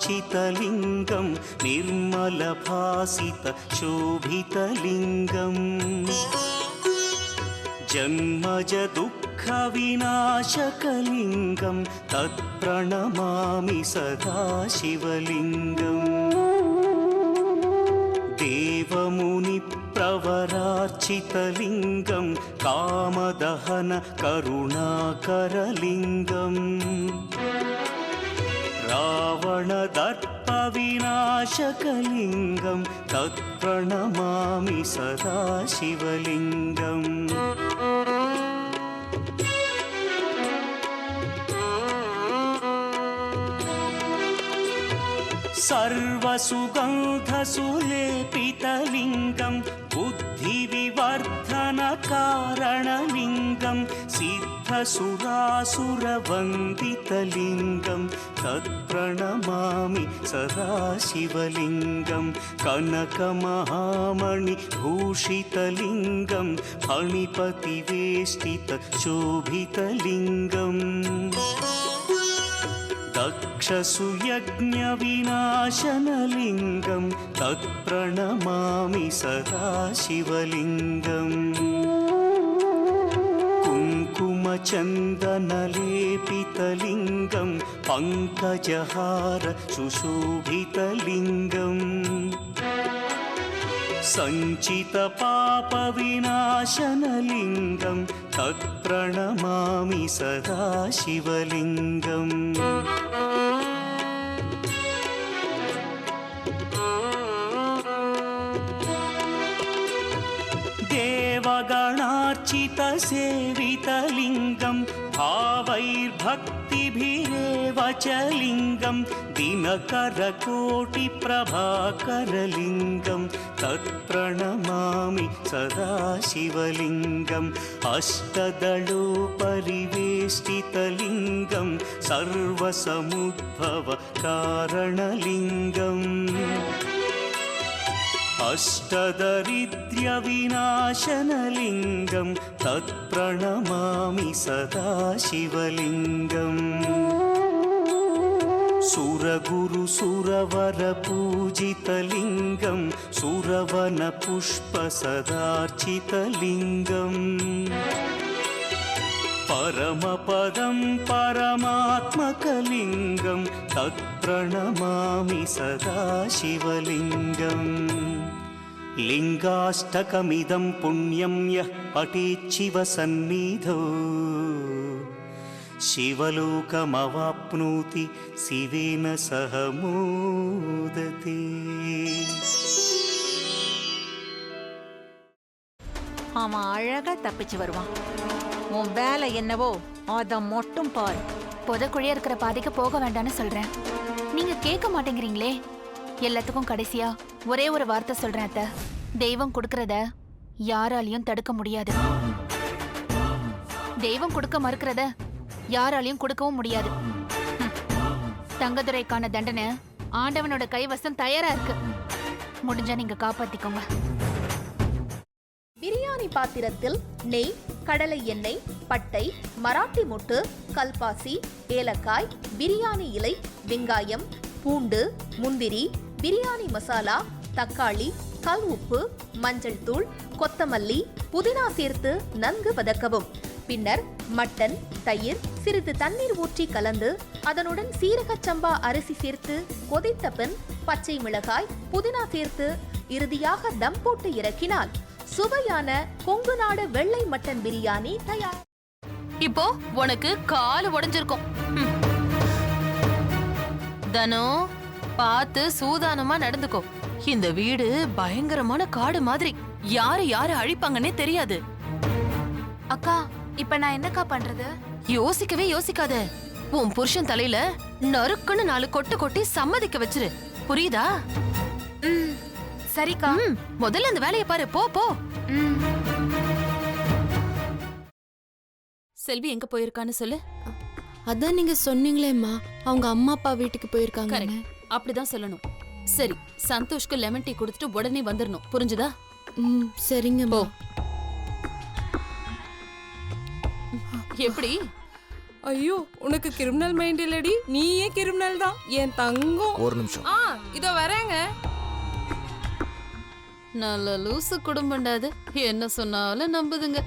निर्मलभासितलिङ्गं निर्मलभासितशोभितलिङ्गम् जन्मज दुःखविनाशकलिङ्गं तत्प्रणमामि सदा शिवलिङ्गम् देवमुनिप्रवरार्चितलिङ्गं कामदहन करुणाकरलिङ्गम् रावणदर्पविनाशकलिङ्गं तत्प्रणमामि सदा शिवलिङ्गम् सर्वसुगन्धसुलेपितलिङ्गं बुद्धिविवर्धनकारणलिङ्गं सिद्धसुरासुरवन्दितलिङ्गं तत्प्रणमामि सदा शिवलिङ्गं कनकमहामणिभूषितलिङ्गं फणिपतिवेष्टितशोभितलिङ्गम् दक्षसुयज्ञविनाशनलिङ्गं तत्प्रणमामि सदा शिवलिङ्गम् कुङ्कुमचन्दनलेपितलिङ्गं पङ्कजहार सुशोभितलिङ्गम् सञ्चितपापविनाशनलिङ्गं तत्प्रणमामि सदा शिवलिङ्गम् देवगणार्चितसेवितलिङ्गं भावैर्भक्तिभिरेव च लिङ्गं दिनकरकोटिप्रभाकरलिङ्गं तत्प्रणमामि सदा शिवलिङ्गम् अष्टदलोपरिवेष्टितलिङ्गं सर्वसमुद्भवकारणलिङ्गम् अष्टदरिद्र्यविनाशनलिङ्गं तत्प्रणमामि सदा शिवलिङ्गम् सुरगुरुसुरवरपूजितलिङ्गं सुरवनपुष्पसदार्चितलिङ्गम् परमपदं परमात्मकलिङ्गं तत्प्रणमामि सदा शिवलिङ्गम् लिङ्गाष्टकमिदं पुण्यं यः पठेच्छिवसन्निधौ शिवलोकमवाप्नोति शिवेन सह मोदते। அவன் அழகா தப்பிச்சு வருவான். உன் வேலை என்னவோ அதை மட்டும் பாரு. புதக்குழியா இருக்கிற பாதைக்கு போக வேண்டாம்னு சொல்றேன், நீங்க கேட்க மாட்டேங்கிறீங்களே. எல்லாத்துக்கும் கடைசியா ஒரே ஒரு வார்த்தை சொல்றேன் அத்தை, தெய்வம் கொடுக்கறத யாராலையும் தடுக்க முடியாது. தெய்வம் கொடுக்க மறுக்கிறத யாராலையும் கொடுக்கவும் முடியாது. தங்கதுரைக்கான தண்டனை ஆண்டவனோட கைவசம் தயாரா இருக்கு. முடிஞ்சா நீங்க காப்பாத்திக்கோங்க. பிரியாணி பாத்திரத்தில் நெய், கடலை எண்ணெய், பட்டை, மராட்டி மொட்டு, கல்பாசி, ஏலக்காய், பிரியாணி இலை, வெங்காயம், பூண்டு, முந்திரி, பிரியாணி மசாலா, தக்காளி, கல் உப்பு, மஞ்சள் தூள், கொத்தமல்லி, புதினா சேர்த்து நன்கு வதக்கவும். பின்னர் மட்டன், தயிர், சிறிது தண்ணீர் ஊற்றி கலந்து அதனுடன் சீரக சம்பா அரிசி சேர்த்து கொதித்த பின் பச்சை மிளகாய், புதினா சேர்த்து இறுதியாக தம் போட்டு இறக்கினால் சுவையான கொங்கு நாடு வெள்ளை மட்டன் பிரியாணி தயார். இப்போ உனக்கு கால் உடைஞ்சிருக்கும். தனோ பார்த்து சூதானமா நடந்துக்கோ. இந்த வீடு பயங்கரமான காடு மாதிரி, யாரு யாரு அழிப்பாங்கன்னே தெரியாது. அக்கா, இப்ப நான் என்னக்கா பண்றது? யோசிக்கவே யோசிக்காத. உன் புருஷன் தலையில நறுக்குன்னு 4 கொட்டு கொட்டி சம்மதிக்க வச்சிரு, புரியுதா? சரிக்கா. முதல்ல அந்த வேலையை பாரு, போ போ. செல்வி எங்க போயிருக்கான்னு சொல்லு. அதான் நீங்க சொன்னீங்களேம்மா, அவங்க அம்மா அப்பா வீட்டுக்கு போயிருக்காங்க. அப்படிதான் சொல்லணும். சரி, சந்தோஷ்க்கு லெமன் டீ கொடுத்துட்டு உடனே வந்துடணும், புரிஞ்சுதா? சரிங்க. போ. எப்படி ஐயோ உனக்கு கிரிமினல் மைண்ட் இல்லடி, நீயே கிரிமினல் தான் என் தங்கம். ஒரு நிமிஷம். இதோ வரேங்க. நல்ல லூசு குடும்பம்டா அது. என்ன சொன்னாலும் நம்புதுங்க.